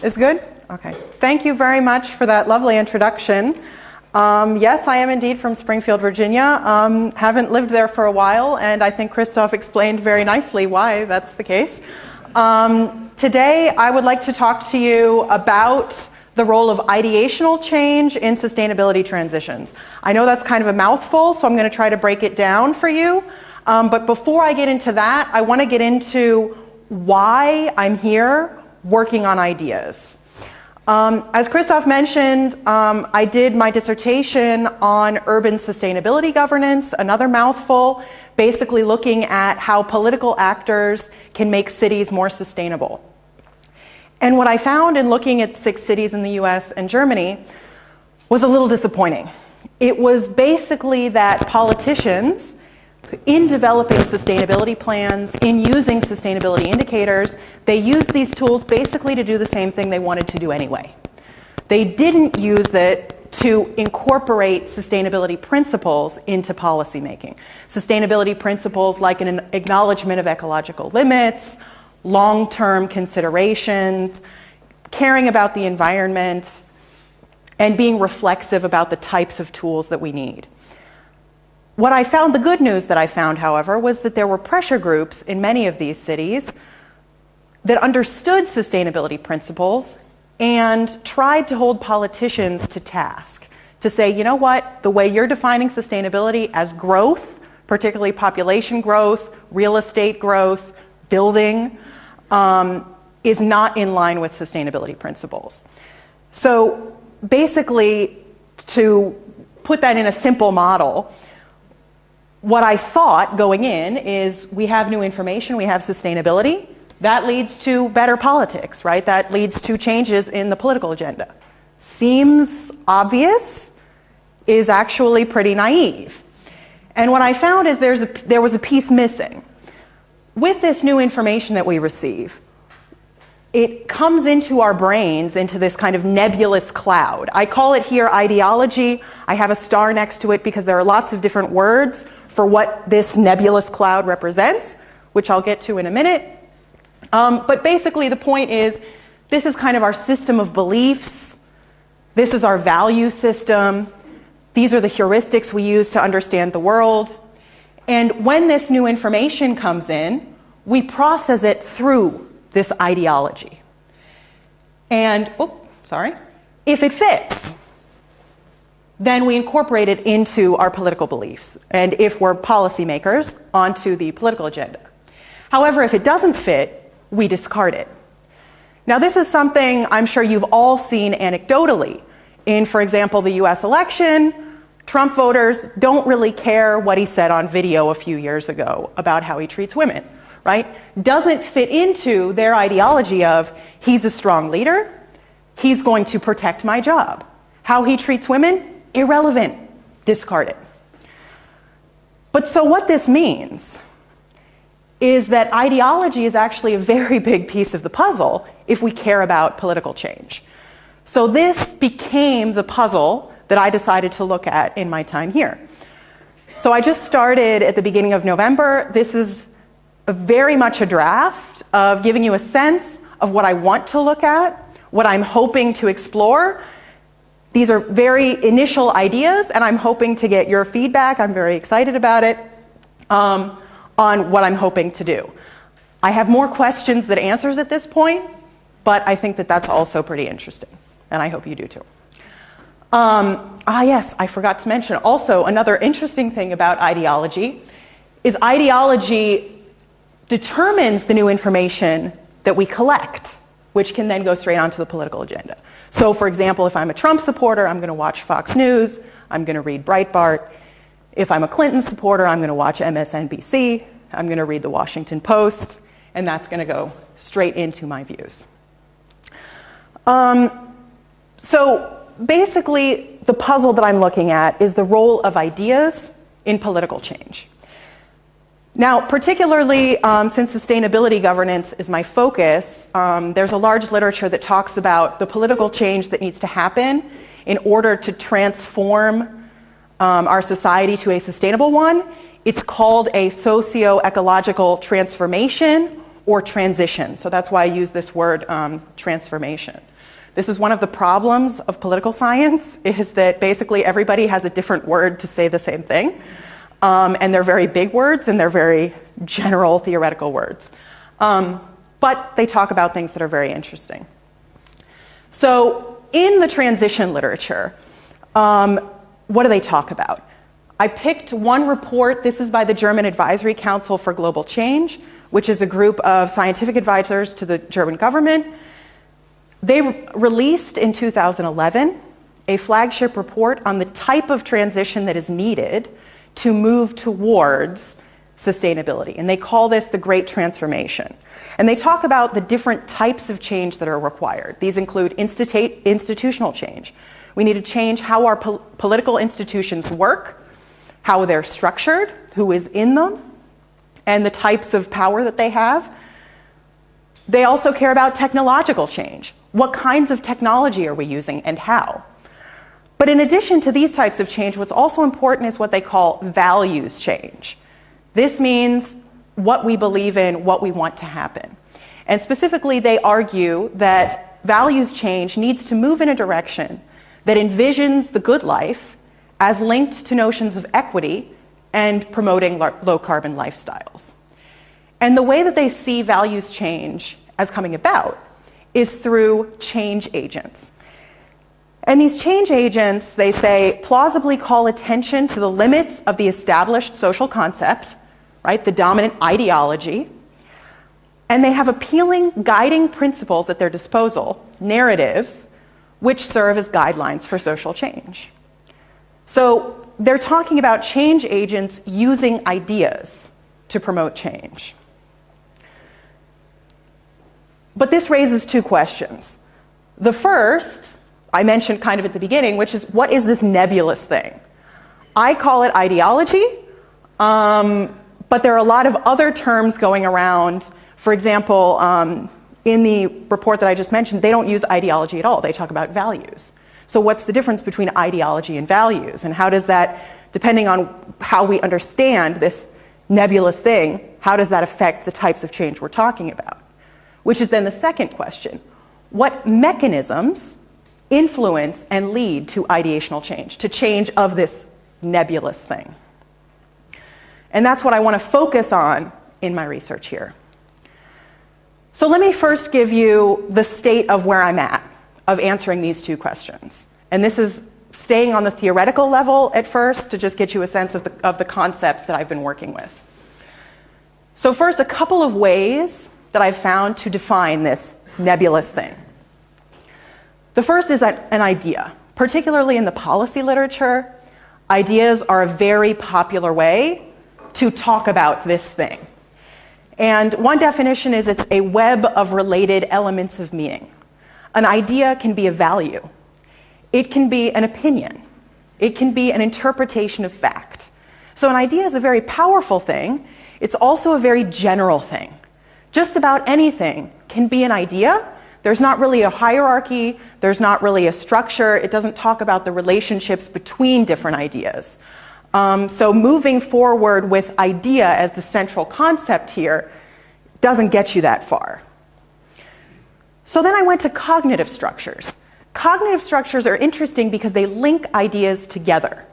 is good? Okay. Thank you very much for that lovely introduction. Yes, I am indeed from Springfield, Virginia. Haven't lived there for a while, and I think Christoph explained very nicely why that's the case. Today, I would like to talk to you about the role of ideational change in sustainability transitions. I know that's kind of a mouthful, so I'm going to try to break it down for you. But before I get into that, I want to get into why I'm here working on ideas. As Christoph mentioned, I did my dissertation on urban sustainability governance, another mouthful, basically looking at how political actors can make cities more sustainable. And what I found in looking at 6 cities in the US and Germany was a little disappointing. It was basically that politicians, in developing sustainability plans, in using sustainability indicators, they used these tools basically to do the same thing they wanted to do anyway. They didn't use it to incorporate sustainability principles into policymaking. Sustainability principles like an acknowledgement of ecological limits, long-term considerations, caring about the environment, and being reflexive about the types of tools that we need. What I found, the good news that I found, however, was that there were pressure groups in many of these cities that understood sustainability principles and tried to hold politicians to task, to say, you know what, the way you're defining sustainability as growth, particularly population growth, real estate growth, building, is not in line with sustainability principles. So basically, to put that in a simple model, what I thought going in is we have new information, we have sustainability. That leads to better politics, right? That leads to changes in the political agenda. Seems obvious, is actually pretty naive. And what I found is there was a piece missing. With this new information that we receive, it comes into our brains into this kind of nebulous cloud. I call it here ideology. I have a star next to it because there are lots of different words for what this nebulous cloud represents, which I'll get to in a minute. But basically the point is, this is kind of our system of beliefs. This is our value system. These are the heuristics we use to understand the world. And when this new information comes in, we process it through this ideology. And, if it fits, then we incorporate it into our political beliefs. And if we're policymakers, onto the political agenda. However, if it doesn't fit, we discard it. Now, this is something I'm sure you've all seen anecdotally. In, for example, the US election, Trump voters don't really care what he said on video a few years ago about how he treats women, right? Doesn't fit into their ideology of he's a strong leader, he's going to protect my job. How he treats women, irrelevant, discard it. But so what this means is that ideology is actually a very big piece of the puzzle if we care about political change. So this became the puzzle that I decided to look at in my time here. So I just started at the beginning of November. This is very much a draft of giving you a sense of what I want to look at, what I'm hoping to explore. These are very initial ideas, and I'm hoping to get your feedback. I'm very excited about it, on what I'm hoping to do. I have more questions than answers at this point, but I think that that's also pretty interesting, and I hope you do too. Yes, I forgot to mention also another interesting thing about ideology is ideology determines the new information that we collect, which can then go straight onto the political agenda. So for example, if I'm a Trump supporter, I'm going to watch Fox News, I'm going to read Breitbart. If I'm a Clinton supporter, I'm going to watch MSNBC, I'm going to read the Washington Post, and that's going to go straight into my views. So basically, the puzzle that I'm looking at is the role of ideas in political change. Now, particularly since sustainability governance is my focus, there's a large literature that talks about the political change that needs to happen in order to transform our society to a sustainable one. It's called a socio-ecological transformation, or transition. So that's why I use this word transformation. This is one of the problems of political science, is that basically everybody has a different word to say the same thing. And they're very big words and they're very general theoretical words. But they talk about things that are very interesting. So in the transition literature, what do they talk about? I picked one report. This is by the German Advisory Council for Global Change, which is a group of scientific advisors to the German government. They released in 2011 a flagship report on the type of transition that is needed to move towards sustainability. And they call this the Great Transformation. And they talk about the different types of change that are required. These include institutional change. We need to change how our political institutions work, how they're structured, who is in them, and the types of power that they have. They also care about technological change. What kinds of technology are we using and how? But in addition to these types of change, what's also important is what they call values change. This means what we believe in, what we want to happen. And specifically, they argue that values change needs to move in a direction that envisions the good life as linked to notions of equity and promoting low-carbon lifestyles. And the way that they see values change as coming about is through change agents. And these change agents, they say, plausibly call attention to the limits of the established social concept, right, the dominant ideology, and they have appealing guiding principles at their disposal, narratives, which serve as guidelines for social change. So they're talking about change agents using ideas to promote change. But this raises two questions. The first, I mentioned kind of at the beginning, which is, what is this nebulous thing? I call it ideology, but there are a lot of other terms going around. For example, in the report that I just mentioned, they don't use ideology at all. They talk about values. So what's the difference between ideology and values? And how does that, depending on how we understand this nebulous thing, how does that affect the types of change we're talking about? Which is then the second question. What mechanisms influence and lead to ideational change, to change of this nebulous thing? And that's what I want to focus on in my research here. So let me first give you the state of where I'm at of answering these two questions. And this is staying on the theoretical level at first to just get you a sense of the concepts that I've been working with. So first, a couple of ways that I've found to define this nebulous thing. The first is an idea. Particularly in the policy literature, ideas are a very popular way to talk about this thing. And one definition is it's a web of related elements of meaning. An idea can be a value. It can be an opinion. It can be an interpretation of fact. So an idea is a very powerful thing. It's also a very general thing. Just about anything can be an idea. There's not really a hierarchy. There's not really a structure. It doesn't talk about the relationships between different ideas. So moving forward with idea as the central concept here doesn't get you that far. So then I went to cognitive structures. Cognitive structures are interesting because they link ideas together.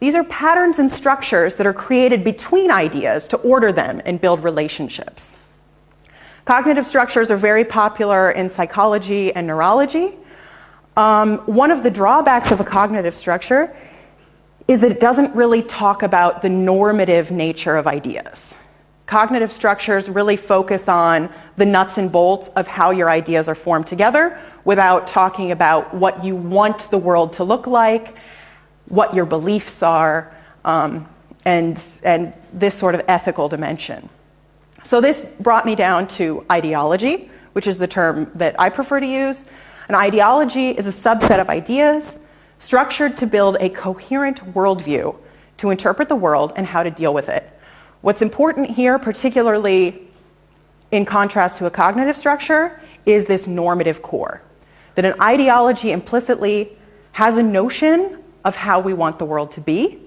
These are patterns and structures that are created between ideas to order them and build relationships. Cognitive structures are very popular in psychology and neurology. One of the drawbacks of a cognitive structure is that it doesn't really talk about the normative nature of ideas. Cognitive structures really focus on the nuts and bolts of how your ideas are formed together without talking about what you want the world to look like, what your beliefs are, and this sort of ethical dimension. So this brought me down to ideology, which is the term that I prefer to use. An ideology is a subset of ideas structured to build a coherent worldview to interpret the world and how to deal with it. What's important here, particularly in contrast to a cognitive structure, is this normative core. That an ideology implicitly has a notion of how we want the world to be,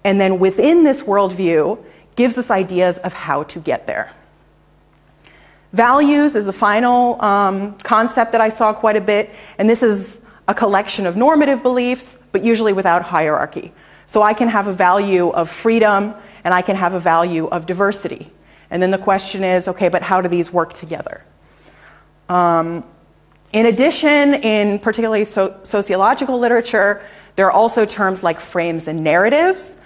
and then within this worldview gives us ideas of how to get there. Values is a final concept that I saw quite a bit, and this is a collection of normative beliefs, but usually without hierarchy. So I can have a value of freedom, and I can have a value of diversity. And then the question is, okay, but how do these work together? In addition, in particularly sociological literature, there are also terms like frames and narratives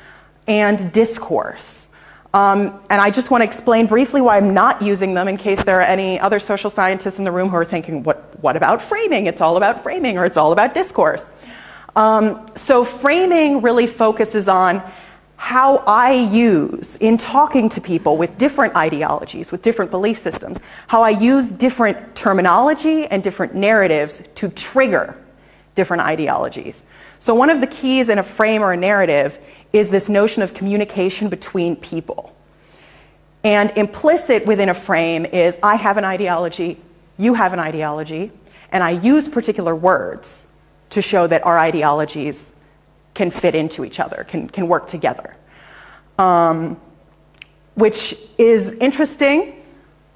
and discourse. And I just want to explain briefly why I'm not using them in case there are any other social scientists in the room who are thinking, what about framing? It's all about framing, or it's all about discourse. So framing really focuses on how I use, in talking to people with different ideologies, with different belief systems, how I use different terminology and different narratives to trigger different ideologies. So one of the keys in a frame or a narrative is this notion of communication between people. And implicit within a frame is I have an ideology, you have an ideology, and I use particular words to show that our ideologies can fit into each other, can work together. Which is interesting,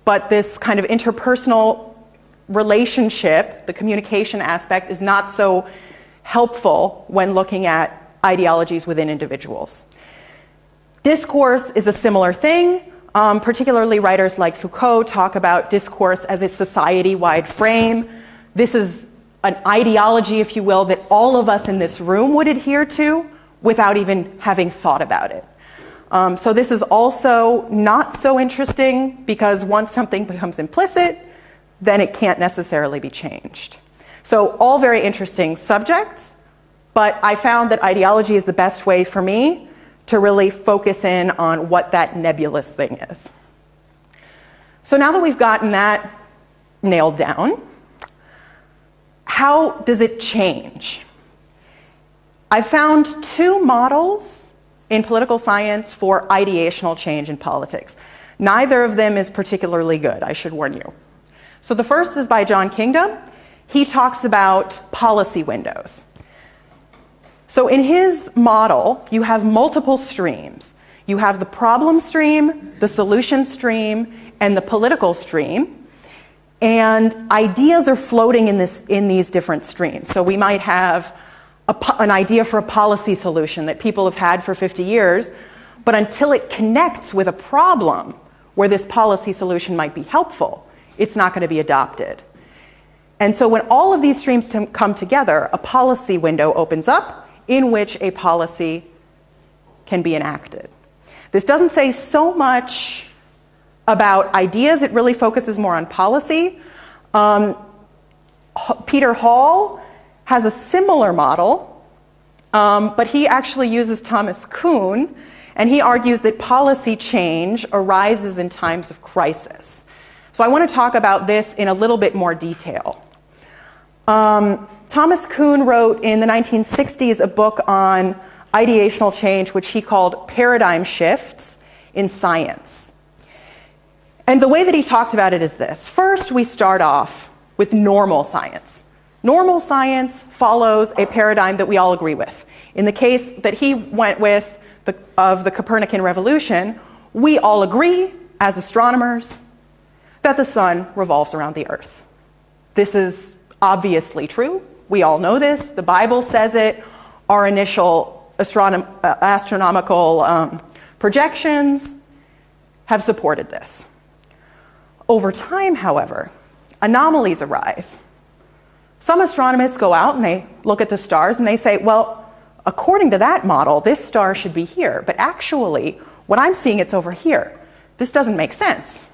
but this kind of interpersonal relationship, the communication aspect, is not so helpful when looking at ideologies within individuals. Discourse is a similar thing. Particularly writers like Foucault talk about discourse as a society-wide frame. This is an ideology, if you will, that all of us in this room would adhere to without even having thought about it. So this is also not so interesting because once something becomes implicit, then it can't necessarily be changed. So all very interesting subjects, but I found that ideology is the best way for me to really focus in on what that nebulous thing is. So now that we've gotten that nailed down, how does it change? I found two models in political science for ideational change in politics. Neither of them is particularly good, I should warn you. So the first is by John Kingdom. He talks about policy windows. So in his model, you have multiple streams. You have the problem stream, the solution stream, and the political stream. And ideas are floating in these different streams. So we might have an idea for a policy solution that people have had for 50 years, but until it connects with a problem where this policy solution might be helpful, it's not going to be adopted. And so when all of these streams come together, a policy window opens up in which a policy can be enacted. This doesn't say so much about ideas, it really focuses more on policy. Peter Hall has a similar model, but he actually uses Thomas Kuhn, and he argues that policy change arises in times of crisis. So I want to talk about this in a little bit more detail. Thomas Kuhn wrote in the 1960s a book on ideational change, which he called Paradigm Shifts in Science. And the way that he talked about it is this. First, we start off with normal science. Normal science follows a paradigm that we all agree with. In the case that he went with of the Copernican revolution, we all agree, as astronomers, that the sun revolves around the Earth. This is obviously true. We all know this. The Bible says it. Our initial astronomical projections have supported this. Over time, however, anomalies arise. Some astronomers go out and they look at the stars and they say, well, according to that model, this star should be here, but actually, what I'm seeing, it's over here. This doesn't make sense.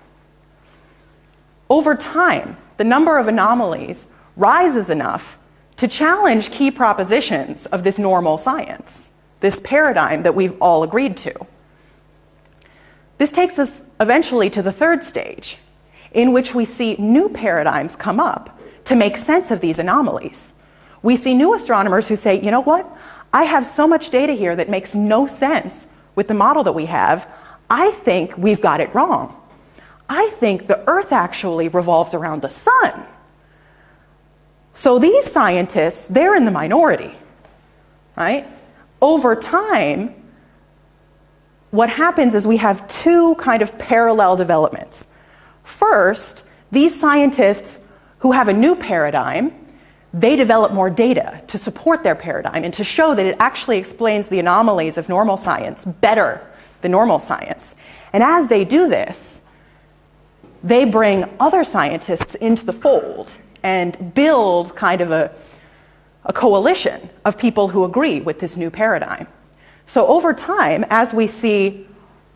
Over time, the number of anomalies rises enough to challenge key propositions of this normal science, this paradigm that we've all agreed to. This takes us eventually to the third stage, in which we see new paradigms come up to make sense of these anomalies. We see new astronomers who say, you know what? I have so much data here that makes no sense with the model that we have. I think we've got it wrong. I think the Earth actually revolves around the sun. So these scientists, they're in the minority, right? Over time, what happens is we have two kind of parallel developments. First, These scientists who have a new paradigm, they develop more data to support their paradigm and to show that it actually explains the anomalies of normal science better than normal science. And as they do this, they bring other scientists into the fold and build kind of a coalition of people who agree with this new paradigm. So over time, as we see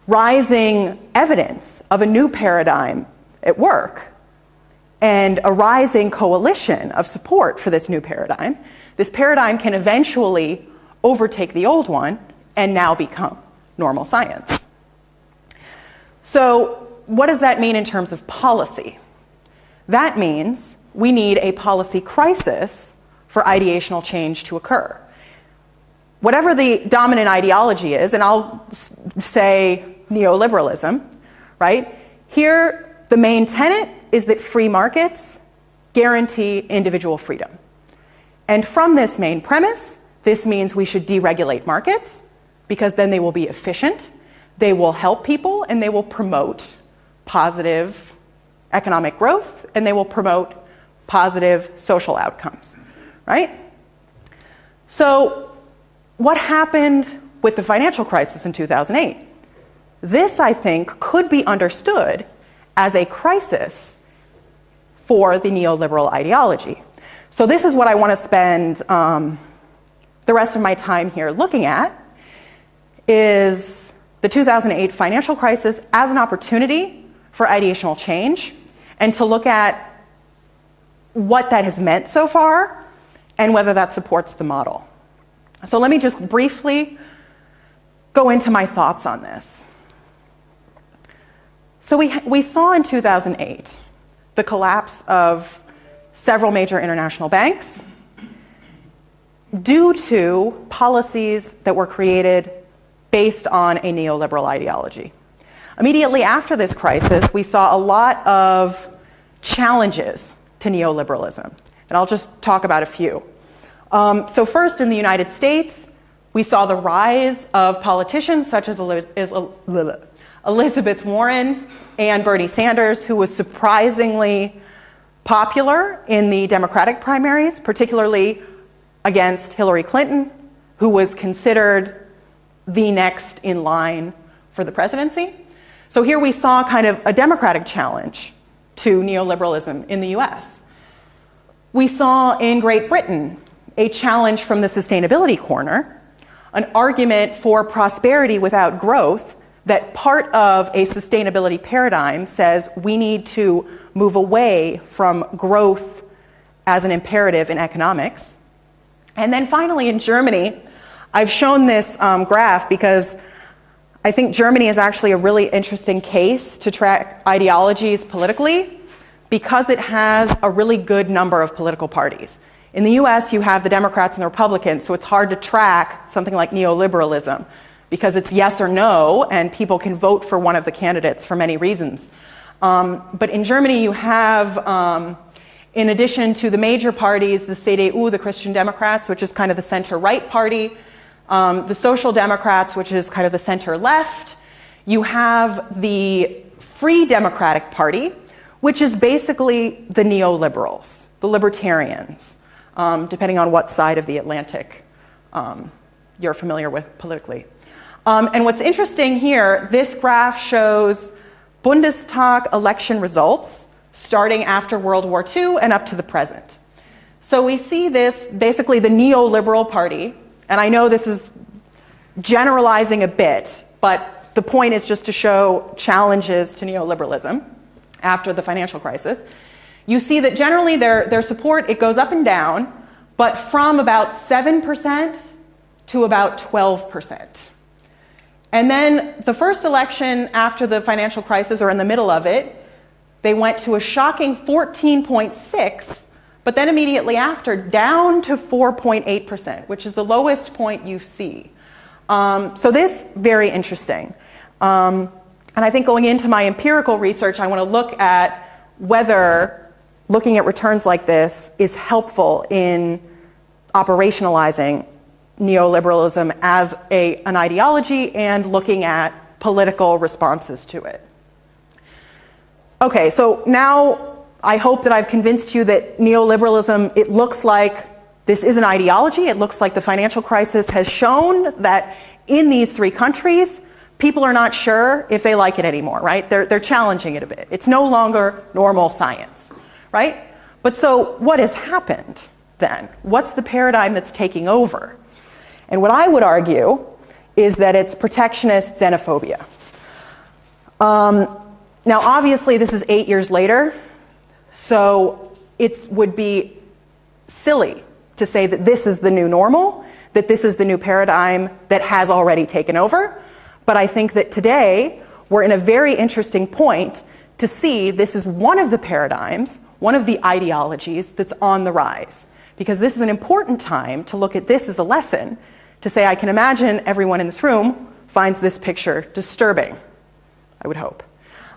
rising evidence of a new paradigm at work and a rising coalition of support for this new paradigm, this paradigm can eventually overtake the old one and now become normal science. So what does that mean in terms of policy? That means we need a policy crisis for ideational change to occur. Whatever the dominant ideology is, and I'll say neoliberalism, right? Here, the main tenet is that free markets guarantee individual freedom. And from this main premise, this means we should deregulate markets because then they will be efficient, they will help people, and they will promote positive economic growth, and they will promote positive social outcomes, right? So what happened with the financial crisis in 2008? This, I think, could be understood as a crisis for the neoliberal ideology. So this is what I want to spend the rest of my time here looking at, is the 2008 financial crisis as an opportunity for ideational change, and to look at what that has meant so far and whether that supports the model. So let me just briefly go into my thoughts on this. So we saw in 2008 the collapse of several major international banks due to policies that were created based on a neoliberal ideology. Immediately after this crisis, we saw a lot of challenges to neoliberalism, and I'll just talk about a few. So first, in the United States, we saw the rise of politicians such as Elizabeth Warren and Bernie Sanders, who was surprisingly popular in the Democratic primaries, particularly against Hillary Clinton, who was considered the next in line for the presidency. So here we saw kind of a democratic challenge to neoliberalism in the US. We saw in Great Britain a challenge from the sustainability corner, an argument for prosperity without growth, that part of a sustainability paradigm says we need to move away from growth as an imperative in economics. And then finally in Germany, I've shown this graph because I think Germany is actually a really interesting case to track ideologies politically because it has a really good number of political parties. In the US, you have the Democrats and the Republicans, so it's hard to track something like neoliberalism because it's yes or no, and people can vote for one of the candidates for many reasons. But in Germany, you have, in addition to the major parties, the CDU, the Christian Democrats, which is kind of the center-right party, the Social Democrats, which is kind of the center-left. You have the Free Democratic Party, which is basically the neoliberals, the libertarians, depending on what side of the Atlantic you're familiar with politically. And what's interesting here, this graph shows Bundestag election results starting after World War II and up to the present. So we see this, basically the neoliberal party, and I know this is generalizing a bit, but the point is just to show challenges to neoliberalism after the financial crisis. You see that generally their support, it goes up and down, but from about 7% to about 12%. And then the first election after the financial crisis, or in the middle of it, they went to a shocking 14.6%, but then immediately after, down to 4.8%, which is the lowest point you see. So this, very interesting. And I think going into my empirical research, I want to look at whether looking at returns like this is helpful in operationalizing neoliberalism as an ideology and looking at political responses to it. Okay, so now I hope that I've convinced you that neoliberalism, it looks like this is an ideology. It looks like the financial crisis has shown that in these three countries, people are not sure if they like it anymore, right? They're challenging it a bit. It's no longer normal science, right? But so what has happened then? What's the paradigm that's taking over? And what I would argue is that it's protectionist xenophobia. Now, obviously, this is 8 years later, so it would be silly to say that this is the new normal, that this is the new paradigm that has already taken over. But I think that today we're in a very interesting point to see this is one of the paradigms, one of the ideologies that's on the rise. Because this is an important time to look at this as a lesson, to say I can imagine everyone in this room finds this picture disturbing, I would hope.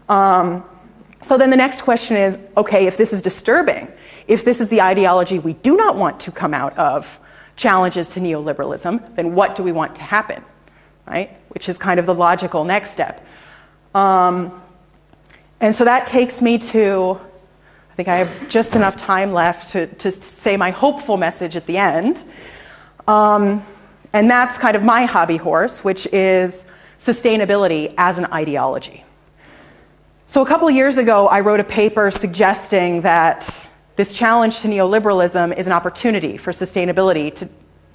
So then the next question is, okay, if this is disturbing, if this is the ideology we do not want to come out of challenges to neoliberalism, then what do we want to happen, right? Which is kind of the logical next step. And so that takes me to, I think I have just enough time left to say my hopeful message at the end. And that's kind of my hobby horse, which is sustainability as an ideology. So a couple of years ago, I wrote a paper suggesting that this challenge to neoliberalism is an opportunity for sustainability to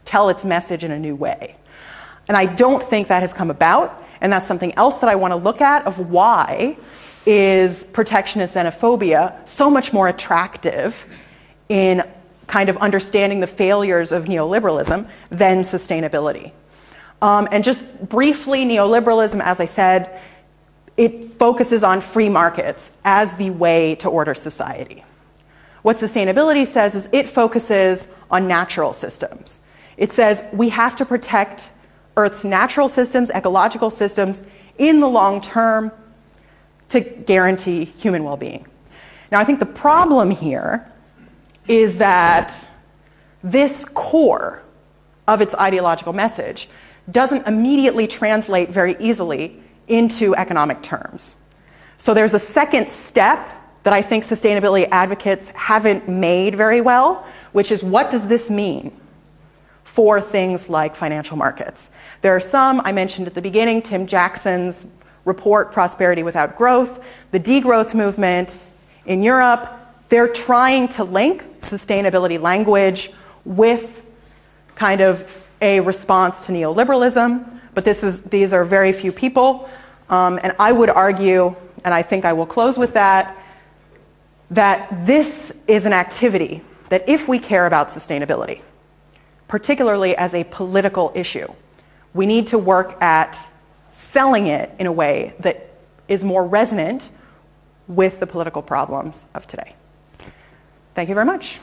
tell its message in a new way. And I don't think that has come about, and that's something else that I want to look at of why is protectionist xenophobia so much more attractive in kind of understanding the failures of neoliberalism than sustainability. And just briefly, neoliberalism, as I said, it focuses on free markets as the way to order society. What sustainability says is it focuses on natural systems. It says we have to protect Earth's natural systems, ecological systems, in the long term to guarantee human well-being. Now, I think the problem here is that this core of its ideological message doesn't immediately translate very easily into economic terms. So there's a second step that I think sustainability advocates haven't made very well, which is what does this mean for things like financial markets? There are some, I mentioned at the beginning, Tim Jackson's report, Prosperity Without Growth, the degrowth movement in Europe, they're trying to link sustainability language with kind of a response to neoliberalism, but these are very few people. And I would argue, and I think I will close with that this is an activity that if we care about sustainability, particularly as a political issue, we need to work at selling it in a way that is more resonant with the political problems of today. Thank you very much.